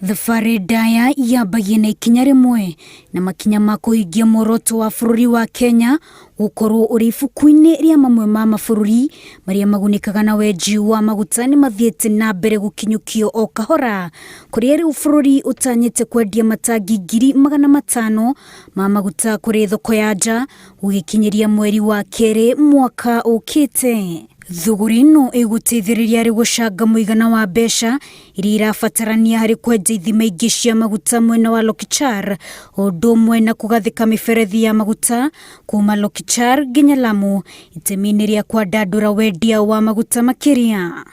Thabarĩ ndaya yambagia na ikinya rimwe na makinya ma kũhingia muoroto wa bũrũri wa Kenya gũkorwo ũrĩ ibuku-inĩ rĩa mamwe ma mabũrũri marĩa magunĩkaga na wenji wa maguta nĩ mathiĩte na mbere gũkinyũkio o kahora, kũrĩa rĩu bũrũri ũtanyĩte kwendia matangi 500,000 ma maguta kũrĩ thoko ya nja gũgĩkinyĩria mweri wa kerĩ mwaka ũkĩte. Thũgũrĩ ĩno ĩgũteithĩrĩria harĩ gũcanga mũigana wa mbeca iria irabatarania harĩ kwenja ithima ingĩ cia maguta mwena wa Lokichar, o ũndũ ũmwe na kũgathĩka mĩberethi ya maguta kuma Lokichar nginya Lamu, itemi-inĩ rĩa kwandandũra wendia wa maguta makĩria.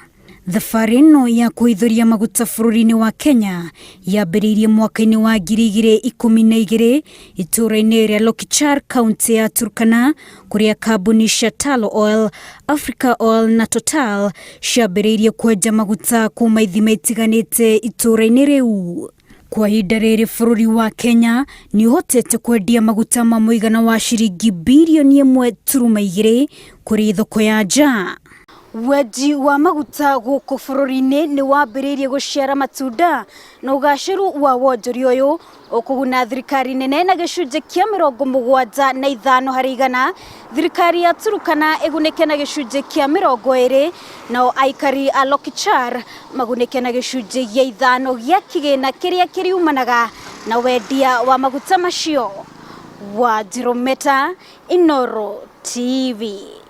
Thabarĩ ĩno ya kũhithũria maguta bũrũri-inĩ wa Kenya yambĩrĩirie mwaka-inĩ wa 2012 itũra-inĩ rĩa Lokichar, kaunti ya Turkana, kũrĩa kambuni cia Talo Oil, Africa Oil na Total ciambĩrĩirie kwenja maguta kuma ithima itiganĩte itũra-inĩ rĩu. Kwa ihinda rĩrĩ bũrũri wa Kenya nĩ ũhotete kwendia maguta ma mũigana wa ciringi birioni 1.2 kũrĩ thoko ya nja. Wenji wa maguta gũkũ bũrũri-inĩ nĩ wambĩrĩirie gũciara matunda na ũgacĩru wa wonjoria ũyũ ũkũguna thirikari nene na gĩcunjĩ kĩa 75 harĩ igana. Thirikari ya Turkana ĩgunĩke na gĩcunjĩ kĩa 20, nao aikari a Lokichar magunĩke na gĩcunjĩ gĩa 5 gĩa kĩgĩna kĩrĩa kĩriumanaga na wendia wa maguta macio. Wanjiru Meta, Inooro TV.